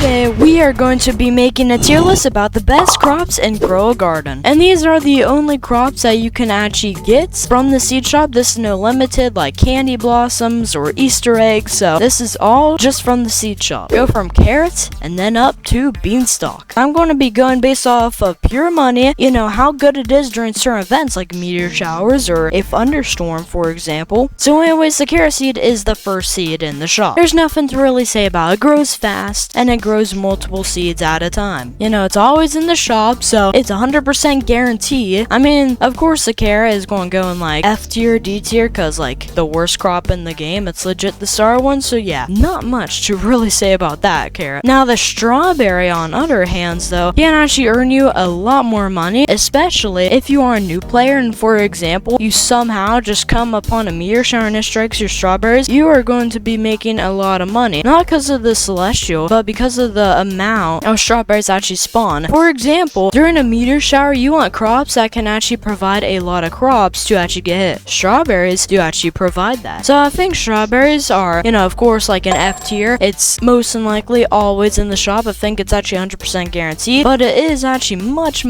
Today, we are going to be making a tier list about the best crops in Grow a Garden. And these are the only crops that you can actually get from the seed shop. This is no limited like candy blossoms or Easter eggs. So this is all just from the seed shop. Go from carrots and then up to beanstalk. I'm going to be going based off of pure money, you know, how good it is during certain events like meteor showers or a thunderstorm, for example. So anyways, the carrot seed is the first seed in the shop. There's nothing to really say about it. It grows fast and it grows multiple seeds at a time. You know, it's always in the shop, so it's 100% guarantee. I mean, of course the carrot is going to go in like F tier, D tier, because like the worst crop in the game. It's legit the star one, so yeah, not much to really say about that carrot. Now the strawberry, on other hands though, can actually earn you a lot more money, especially if you are a new player and, for example, you somehow just come upon a meteor shower and it strikes your strawberries. You are going to be making a lot of money, not because of the celestial, but because of the amount of strawberries actually spawn. For example, during a meteor shower, you want crops that can actually provide a lot of crops to actually get hit. Strawberries do actually provide that. So I think strawberries are, you know, of course, like an F tier. It's most than likely always in the shop. I think it's actually 100% guaranteed, but it is actually much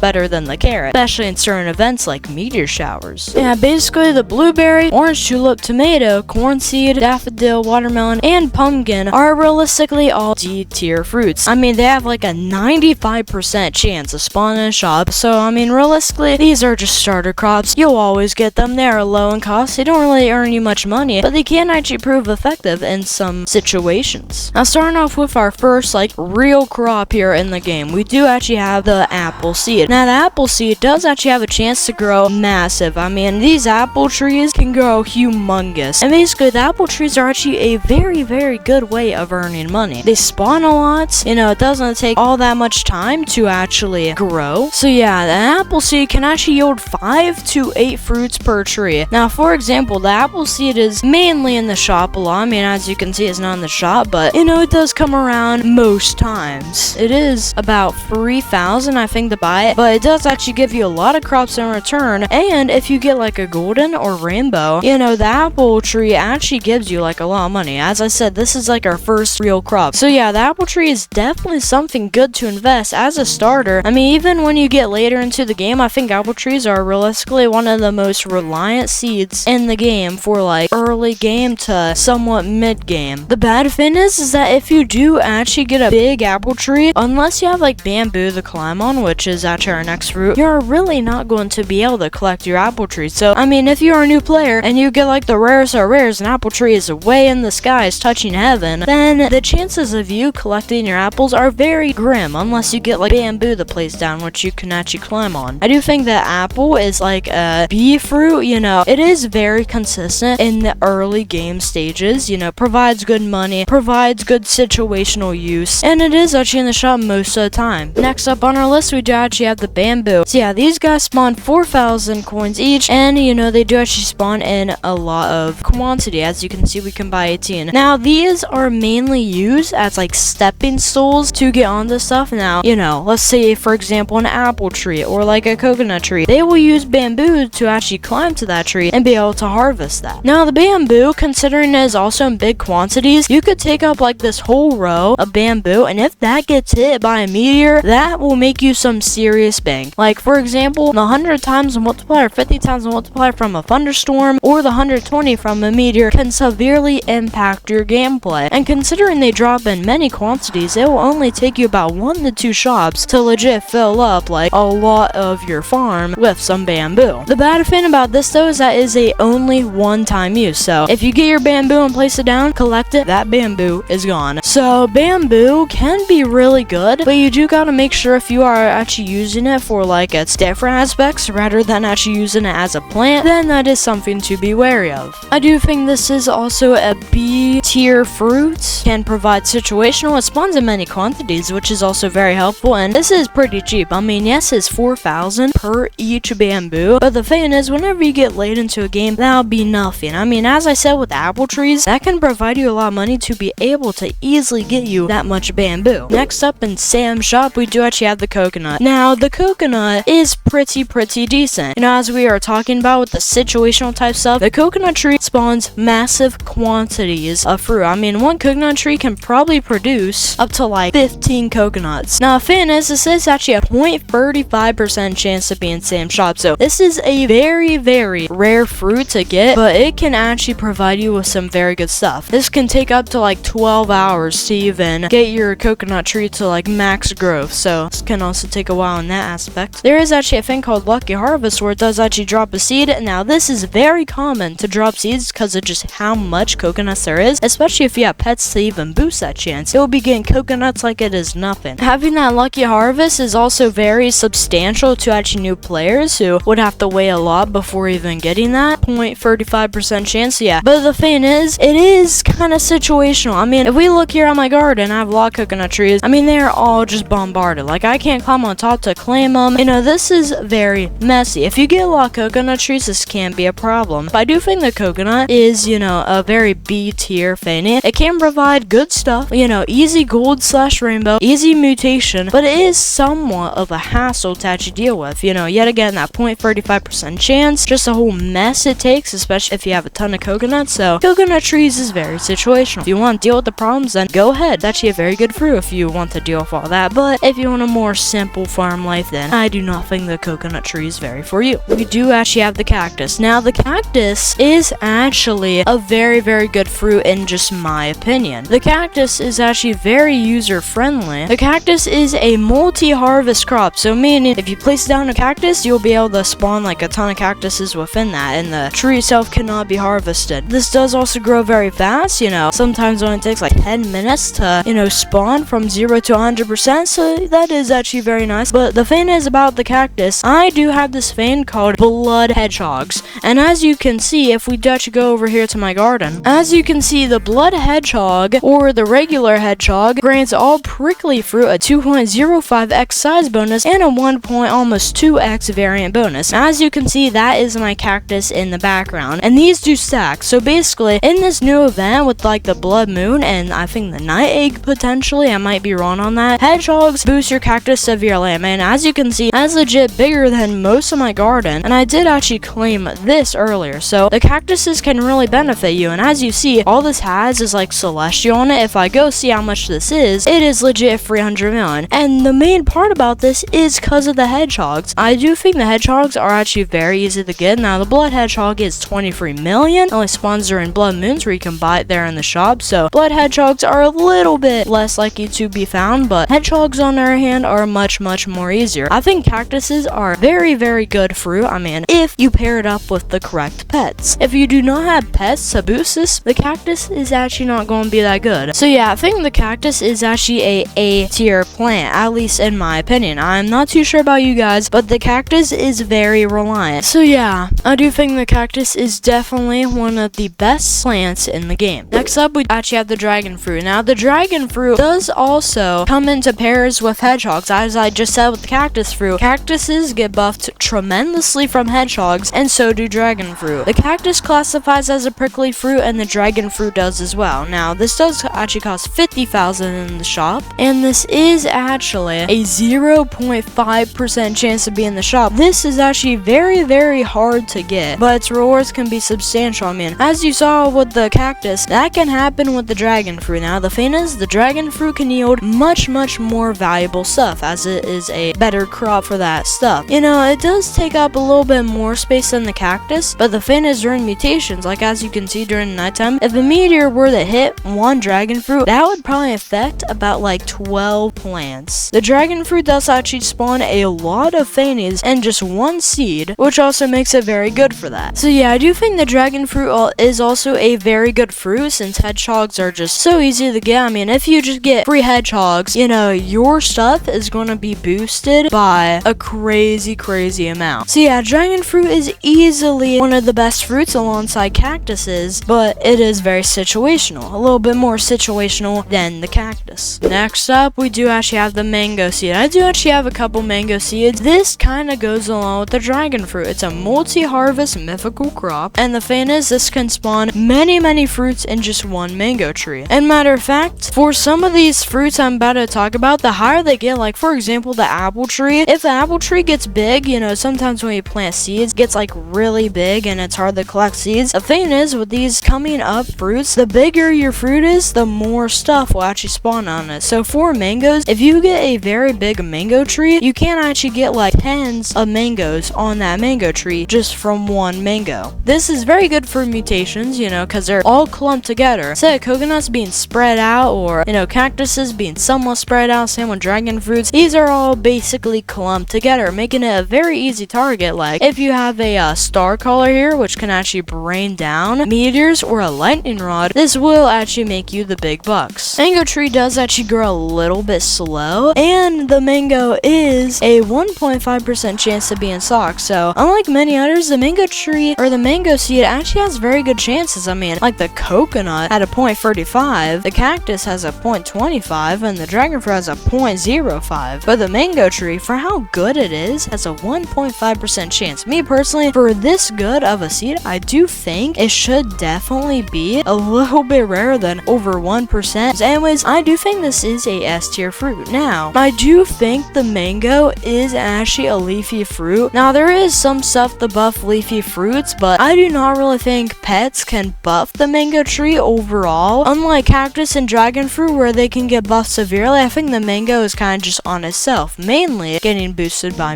better than the carrot, especially in certain events like meteor showers. Yeah, basically the blueberry, orange tulip, tomato, corn seed, daffodil, watermelon, and pumpkin are realistically all D tier fruits. I mean, they have like a 95% chance of spawning in a shop, so I mean, realistically, these are just starter crops. You'll always get them. They are low in cost. They don't really earn you much money, but they can actually prove effective in some situations. Now, starting off with our first like real crop here in the game, we do actually have the apple seed. Now, the apple seed does actually have a chance to grow massive. I mean, these apple trees can grow humongous, and basically the apple trees are actually a very good way of earning money. They spawn a lot, you know, it doesn't take all that much time to actually grow. So yeah, the apple seed can actually yield 5 to 8 fruits per tree. Now, for example, the apple seed is mainly in the shop a lot. I mean, as you can see, it's not in the shop, but you know, it does come around most times. It is about 3,000, I think, to buy it, but it does actually give you a lot of crops in return. And if you get like a golden or rainbow, you know, the apple tree actually gives you like a lot of money. As I said, this is like our first real crop. So yeah, the apple tree is definitely something good to invest as a starter. I mean, even when you get later into the game, I think apple trees are realistically one of the most reliant seeds in the game for like early game to somewhat mid game. The bad thing is that if you do actually get a big apple tree, unless you have like bamboo to climb on, which is actually our next fruit, you're really not going to be able to collect your apple tree. So I mean, if you're a new player and you get like the rarest of rares, an apple tree is way in the skies touching heaven, then the chances of you collecting your apples are very grim, unless you get like bamboo to place down, which you can actually climb on. I do think that apple is like a B fruit. You know, it is very consistent in the early game stages, you know, provides good money, provides good situational use, and it is actually in the shop most of the time. Next up on our list, we do actually have the bamboo. So yeah, these guys spawn 4,000 coins each, and you know, they do actually spawn in a lot of quantity. As you can see, we can buy 18. Now, these are mainly used as like stepping stools to get onto stuff. Now, you know, let's say for example an apple tree or like a coconut tree, they will use bamboo to actually climb to that tree and be able to harvest that. Now, the bamboo, considering it is also in big quantities, you could take up like this whole row of bamboo, and if that gets hit by a meteor, that will make you some serious bank. Like for example, the 100 times multiplier, 50 times multiplier from a thunderstorm, or the 120 from a meteor can severely impact your gameplay. And considering they drop in many quantities, it will only take you about 1 to 2 shops to legit fill up like a lot of your farm with some bamboo. The bad thing about this though is that it is a only one-time use. So if you get your bamboo and place it down, collect it, that bamboo is gone. So bamboo can be really good, but you do gotta make sure if you are actually using it for like its different aspects rather than actually using it as a plant, then that is something to be wary of. I do think this is also a B tier fruit, can provide situational. It spawns in many quantities, which is also very helpful, and this is pretty cheap. I mean, yes, it's 4,000 per each bamboo, but the thing is, whenever you get late into a game, that'll be nothing. I mean, as I said with apple trees, that can provide you a lot of money to be able to easily get you that much bamboo. Next up in Sam's shop, we do actually have the coconut. Now, the coconut is pretty decent. You know, as we are talking about with the situational type stuff, the coconut tree spawns massive quantities of fruit. I mean, one coconut tree can can probably produce up to like 15 coconuts. Now, the thing is, this is actually a 0.35% chance to be in the same shop. So this is a very, very rare fruit to get, but it can actually provide you with some very good stuff. This can take up to like 12 hours to even get your coconut tree to like max growth. So this can also take a while in that aspect. There is actually a thing called Lucky Harvest where it does actually drop a seed. Now, this is very common to drop seeds because of just how much coconuts there is, especially if you have pets to even boost that chance. It will be getting coconuts like it is nothing. Having that Lucky Harvest is also very substantial to actually new players who would have to wait a lot before even getting that 0.35% chance. Yeah, but the thing is, it is kind of situational. I mean, if we look here on my garden, I have a lot of coconut trees. I mean, they are all just bombarded. Like, I can't climb on top to claim them. You know, this is very messy. If you get a lot of coconut trees, this can be a problem. But I do think the coconut is, you know, a very B tier thing. It can provide good stuff, you know, easy gold / rainbow, easy mutation, but it is somewhat of a hassle to actually deal with. You know, yet again, that 0.35% chance, just a whole mess it takes, especially if you have a ton of coconuts. So coconut trees is very situational. If you want to deal with the problems, then go ahead. It's actually a very good fruit if you want to deal with all that. But if you want a more simple farm life, then I do not think the coconut tree is very for you. We do actually have the cactus. Now, the cactus is actually a very, very good fruit in just my opinion. The cactus is actually very user friendly. The cactus is a multi-harvest crop, so meaning if you place down a cactus, you'll be able to spawn like a ton of cactuses within that, and the tree itself cannot be harvested. This does also grow very fast, you know, sometimes only takes like 10 minutes to, you know, spawn from 0 to 100%, so that is actually very nice. But the thing is about the cactus, I do have this thing called blood hedgehogs, and as you can see, if we actually go over here to my garden, as you can see, the blood hedgehog or the regular hedgehog grants all prickly fruit a 2.05x size bonus and a 1.2x variant bonus. Now, as you can see, that is my cactus in the background, and these do stack. So basically, in this new event with like the blood moon and I think the night egg potentially, I might be wrong on that, hedgehogs boost your cactus severely. And as you can see, that's legit bigger than most of my garden, and I did actually claim this earlier. So the cactuses can really benefit you, and as you see, all this has is like celestial on it. If I go see how much this is, it is legit 300 million. And the main part about this is because of the hedgehogs. I do think the hedgehogs are actually very easy to get. Now, the blood hedgehog is 23 million. Only spawns during blood moons where you can buy it there in the shop. So blood hedgehogs are a little bit less likely to be found, but hedgehogs on the other hand are much more easier. I think cactuses are very, very good fruit. I mean, if you pair it up with the correct pets. If you do not have pets to boost this, the cactus is actually not going to be that good. So yeah, I think the cactus is actually a A tier plant, at least in my opinion. I'm not too sure about you guys, but the cactus is very reliant. So yeah, I do think the cactus is definitely one of the best plants in the game. Next up, we actually have the dragon fruit. Now, the dragon fruit does also come into pairs with hedgehogs. As I just said with the cactus fruit, cactuses get buffed tremendously from hedgehogs, and so do dragon fruit. The cactus classifies as a prickly fruit, and the dragon fruit does as well. Now, this does actually cost 50,000 in the shop, and this is actually a 0.5% chance to be in the shop. This is actually very, very hard to get, but its rewards can be substantial. I mean, as you saw with the cactus, that can happen with the dragon fruit. Now, the thing is, the dragon fruit can yield much more valuable stuff, as it is a better crop for that stuff. You know, it does take up a little bit more space than the cactus, but the thing is, during mutations, like as you can see during the nighttime, if a meteor were to hit one dragon fruit, that would probably affect about like 12 plants. The dragon fruit does actually spawn a lot of fannies and just one seed, which also makes it very good for that. So yeah, I do think the dragon fruit is also a very good fruit, since hedgehogs are just so easy to get. I mean, if you just get 3 hedgehogs, you know, your stuff is going to be boosted by a crazy amount. So yeah, dragon fruit is easily one of the best fruits alongside cactuses, but it is very situational, a little bit more situational than the cactus. Next up, we do actually have the mango seed. I do actually have a couple mango seeds. This kind of goes along with the dragon fruit. It's a multi-harvest mythical crop, and the thing is, this can spawn many fruits in just one mango tree. And matter of fact, for some of these fruits I'm about to talk about, the higher they get, like for example the apple tree, if the apple tree gets big, you know, sometimes when you plant seeds, it gets like really big and it's hard to collect seeds. The thing is, with these coming up fruits, the bigger your fruit is, gets, the more stuff will actually spawn on it. So for mangoes, if you get a very big mango tree, you can actually get like tens of mangoes on that mango tree just from one mango. This is very good for mutations, you know, because they're all clumped together. Instead of coconuts being spread out, or, you know, cactuses being somewhat spread out, same with dragon fruits, these are all basically clumped together, making it a very easy target. Like if you have a star collar here, which can actually rain down meteors, or a lightning rod, this will actually make you the big bucks. Mango tree does actually grow a little bit slow, and the mango is a 1.5% chance to be in stock. So unlike many others, the mango tree or the mango seed actually has very good chances. I mean, like the coconut had a 0.35, the cactus has a 0.25, and the dragon fruit has a 0.05. But the mango tree, for how good it is, has a 1.5% chance. Me personally, for this good of a seed, I do think it should definitely be a little bit rarer than over 1%. Anyways, I do think this is a S tier fruit. Now, I do think the mango is actually a leafy fruit. Now, there is some stuff to buff leafy fruits, but I do not really think pets can buff the mango tree overall. Unlike cactus and dragon fruit, where they can get buffed severely, I think the mango is kind of just on itself, mainly getting boosted by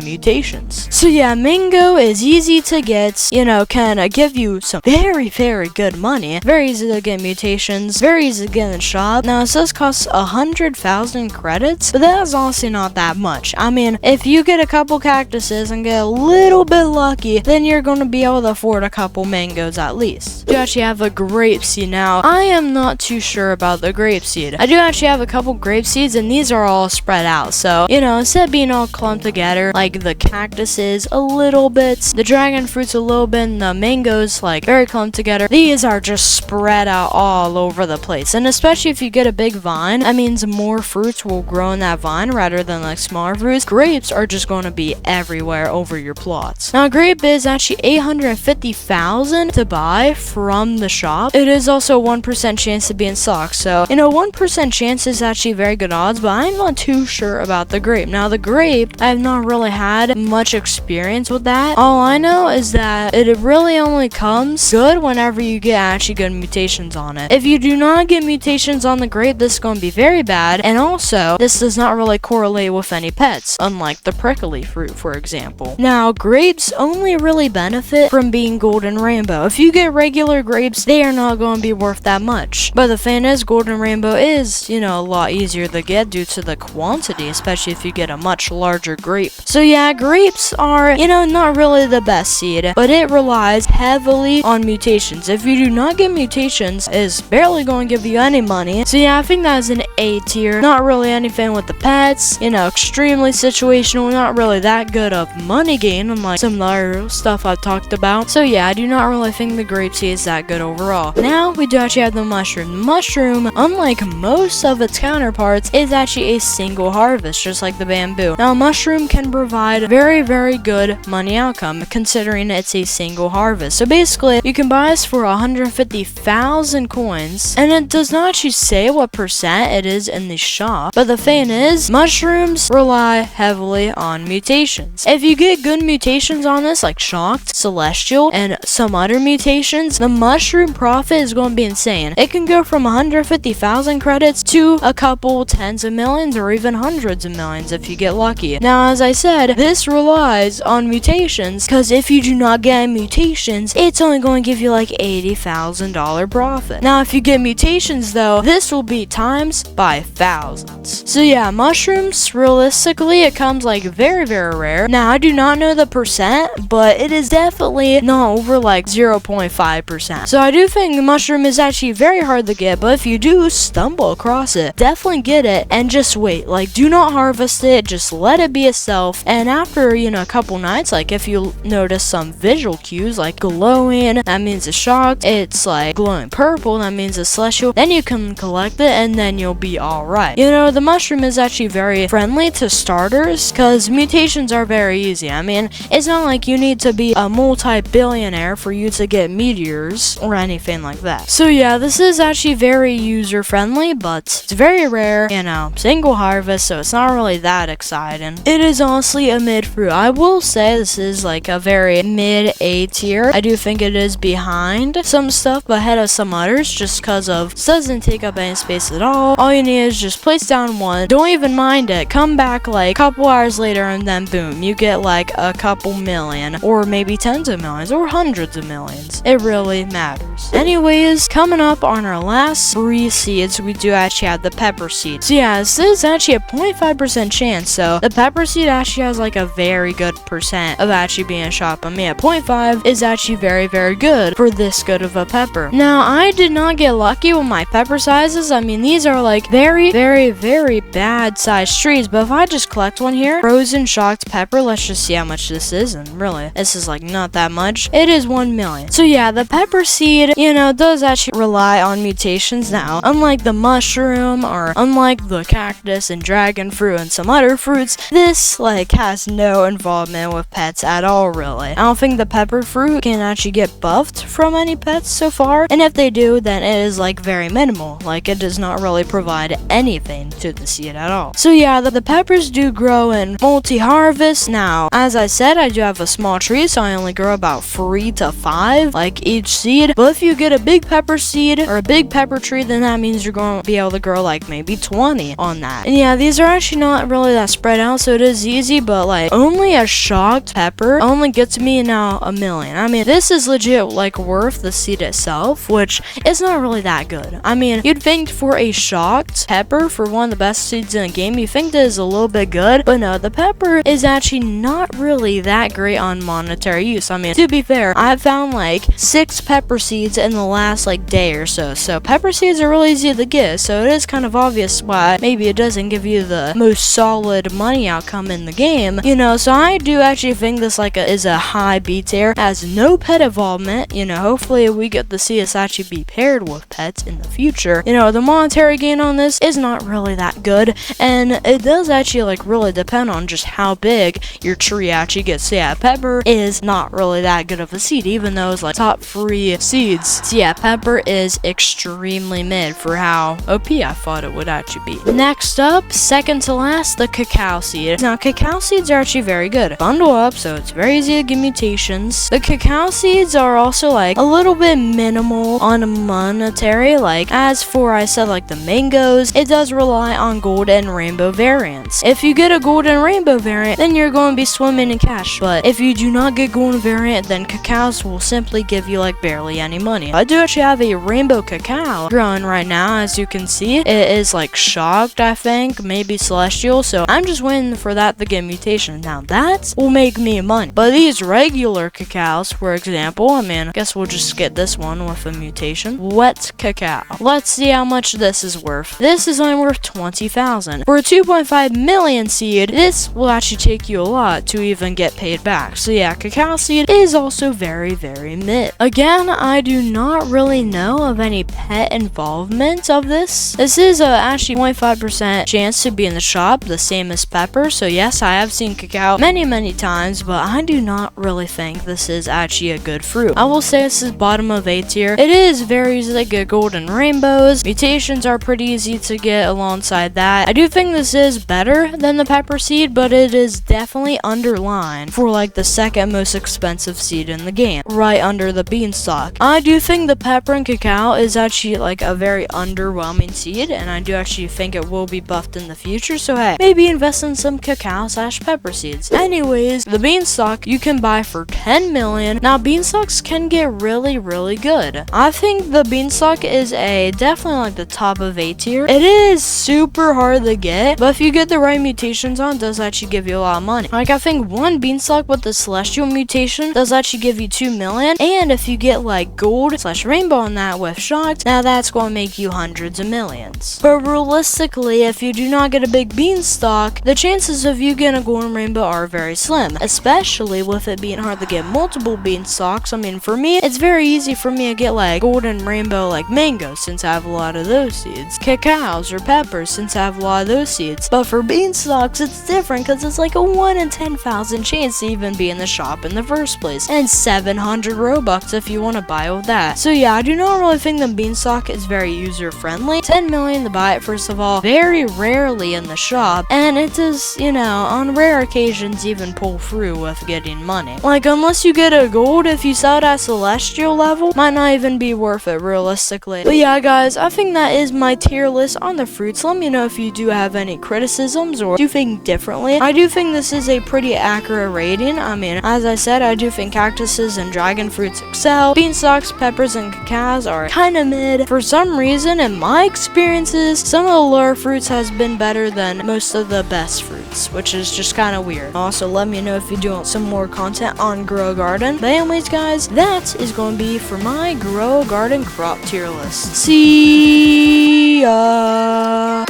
mutations. So yeah, mango is easy to get, you know, can give you some very, very good money. Very easy to get mutations, very easy to get in the shop. Now, it does cost 100,000 credits, but that is honestly not that much. I mean, if you get a couple cactuses and get a little bit lucky, then you're going to be able to afford a couple mangoes at least. You actually have a grape seed. Now, I am not too sure about the grape seed. I do actually have a couple grape seeds, and these are all spread out. So, you know, instead of being all clumped together, like the cactuses a little bit, the dragon fruits a little bit, and the mangoes like very clumped together, these are just spread out all over the place. And especially if you get a big vine, that means more fruits will grow in that vine rather than like smaller fruits. Grapes are just going to be everywhere over your plots. Now, grape is actually 850,000 to buy from the shop. It is also 1% chance to be in stock. So, you know, 1% chance is actually very good odds, but I'm not too sure about the grape. Now, the grape, I have not really had much experience with that. All I know is that it really only comes good whenever you get actually good mutations on it. If you do not get mutations on the grape, this is going to be very bad. And also, this does not really correlate with any pets, unlike the prickly fruit, for example. Now, grapes only really benefit from being golden rainbow. If you get regular grapes, they are not going to be worth that much. But the thing is, golden rainbow is, you know, a lot easier to get due to the quantity, especially if you get a much larger grape. So yeah, grapes are, you know, not really the best seed, but it relies heavily on mutations. If you do not get mutations, it's barely going to give you any money. So yeah, I think that is an A tier. Not really anything with the pets, you know, extremely situational, not really that good of money gain, unlike some other stuff I've talked about. So yeah, I do not really think the grape seed is that good overall. Now, we do actually have the mushroom. The mushroom, unlike most of its counterparts, is actually a single harvest, just like the bamboo. Now, a mushroom can provide very, very good money outcome, considering it's a single harvest. So basically, you can buy this for 150,000 coins, and it does not actually say what percent it is in the shop, but the thing is, mushrooms rely heavily on mutations. If you get good mutations on this, like shocked, celestial, and some other mutations, the mushroom profit is going to be insane. It can go from 150,000 credits to a couple tens of millions or even hundreds of millions if you get lucky. Now, as I said, this relies on mutations, because if you do not get mutations, it's only going to give you like $80,000 profit. Now, if you get mutations though, this will be times by thousands. So yeah, mushrooms, realistically, it comes like very, very rare. Now, I do not know the percent, but it is definitely not over like 0.5%. So I do think the mushroom is actually very hard to get, but if you do stumble across it, definitely get it and just wait. Like, do not harvest it, just let it be itself. And after, you know, a couple nights, like if you notice some visual cues like glowing, that means it's shocked. It's like glowing purple, that means it's celestial. Then you can collect it and then you'll be alright. You know, the mushroom is actually very friendly to starters because mutations are very easy. I mean, it's not like you need to be a multi-billionaire for you to get meteors or anything like that. So yeah, this is actually very user friendly, but it's very rare, you know, single harvest, so it's not really that exciting. It is honestly a mid fruit. I will say this is like a very mid A tier. I do think it is behind some stuff, but ahead of some others, just because of doesn't take up any space at all you need is just place down one, don't even mind it, come back like a couple hours later, and then boom, you get like a couple million, or maybe tens of millions, or hundreds of millions. It really matters. Anyways, coming up on our last 3 seeds, we do actually have the pepper seed. So yeah, this is actually a 0.5% chance, so the pepper seed actually has like a very good percent of actually being a shop. I mean, a 0.5 is actually very, very good for this good of a pepper. Now, I did not get lucky with my pepper sizes. I mean, these are like very, very, very bad sized trees, but if I just collect one here, frozen shocked pepper, let's just see how much this is, and really, this is like not that much. It is 1 million. So yeah, the pepper seed, you know, does actually rely on mutations now. Unlike the mushroom, or unlike the cactus and dragon fruit and some other fruits, this like has no involvement with pets at all, really. I don't think the pepper fruit can actually get buffed from any pets so far, and if they do, then it is like very minimal. Like, it does not really provide anything to the seed at all. So yeah, the peppers do grow in multi-harvest. Now, as I said, I do have a small tree, so I only grow about 3 to 5 like each seed. But if you get a big pepper seed or a big pepper tree, then that means you're going to be able to grow like maybe 20 on that. And yeah, these are actually not really that spread out, so it is easy, but like only a shocked pepper only gets me now 1 million. I mean, this is legit like worth the seed itself, which is not really that good. I mean, you'd think for a shocked pepper, for one of the best seeds in the game, you think that is a little bit good, but no, the pepper is actually not really that great on monetary use. I mean, to be fair, I've found like 6 pepper seeds in the last like day or so. So pepper seeds are really easy to get, so it is kind of obvious why maybe it doesn't give you the most solid money outcome in the game, you know. So I do actually think this like is a high B tier, has no pet involvement. You know, hopefully we get to see this actually be paired with pets in the future. You know, the monetary gain on this is not really that good, and it does actually like really depend on just how big your tree actually gets. So yeah, pepper is not really that good of a seed, even though it's like top 3 seeds. So yeah, pepper is extremely mid for how OP I thought it would actually be. Next up, second to last, the cacao seed. Now, cacao seeds are actually very good. Bundle up, so it's very easy to get mutations. The cacao seeds are also like a little bit minimal on monetary. Like, as for I said, like the mangoes, it does rely on gold and rainbow variants. If you get a gold and rainbow variant, then you're going to be swimming in cash. But if you do not get golden variant, then cacaos will simply give you like barely any money. I do actually have a rainbow cacao growing right now, as you can see. It is like shocked, I think, maybe celestial, so I'm just waiting for that to get mutation. Now that will make me money. But these regular cacaos, for example, I mean, I guess we'll just get this one with a mutation. Wet cacao. Let's see how much this is worth. This is only worth 20,000. For a 2.5 million seed, this will actually take you a lot to even get paid back. So yeah, cacao seed is also very, very mid. Again, I do not really know of any pet involvement of this. This is actually 0.5% chance to be in the shop, the same as pepper. So yes, I have seen cacao many times, but I do not really think this is actually a good fruit. I will say this is bottom of A tier. It is very easy to get golden rainbows. Mutations are pretty easy to get alongside that. I do think this is better than the pepper seed, but it is definitely underlined for like the second most expensive seed in the game, right under the beanstalk. I do think the pepper and cacao is actually like a very underwhelming seed, and I do actually think it will be buffed in the future. So hey, maybe invest in some cacao/pepper seeds. Anyways, the beanstalk you can buy for 10 million. Now, beanstalks can get really good. I think the beanstalk is definitely like the top of A tier. It is super hard to get, but if you get the right mutations on, it does actually give you a lot of money. Like, I think one beanstalk with the celestial mutation does actually give you 2 million, and if you get like gold/rainbow on that with shocked, now that's going to make you hundreds of millions. But realistically, if you do not get a big beanstalk, the chances of you getting a golden rainbow are very slim, especially with it being hard to get multiple beanstalks. I mean, for me, it's very easy for me to get like golden rainbow like mangoes, since I have a lot of those seeds, cacaos or peppers, since I have a lot of those seeds. But for beanstalks, it's different because it's like a 1 in 10,000 chance to even be in the shop in the first place, and 700 Robux if you want to buy with that. So yeah, I do not really think the beanstalk is very user friendly. 10 million to buy it, first of all, very rarely in the shop, and it does, you know, on rare occasions even pull through with getting money. Like, unless you get a gold, if you sell it at celestial level, might not even be worth it realistically. But But yeah, guys, I think that is my tier list on the fruits. Let me know if you do have any criticisms or do think differently. I do think this is a pretty accurate rating. I mean, as I said, I do think cactuses and dragon fruits excel. Beanstalks, peppers, and cacaos are kind of mid. For some reason, in my experiences, some of the lower fruits has been better than most of the best fruits, which is just kind of weird. Also, let me know if you do want some more content on Grow a Garden. But anyways, guys, that is going to be for my Grow a Garden crop tier list. See ya!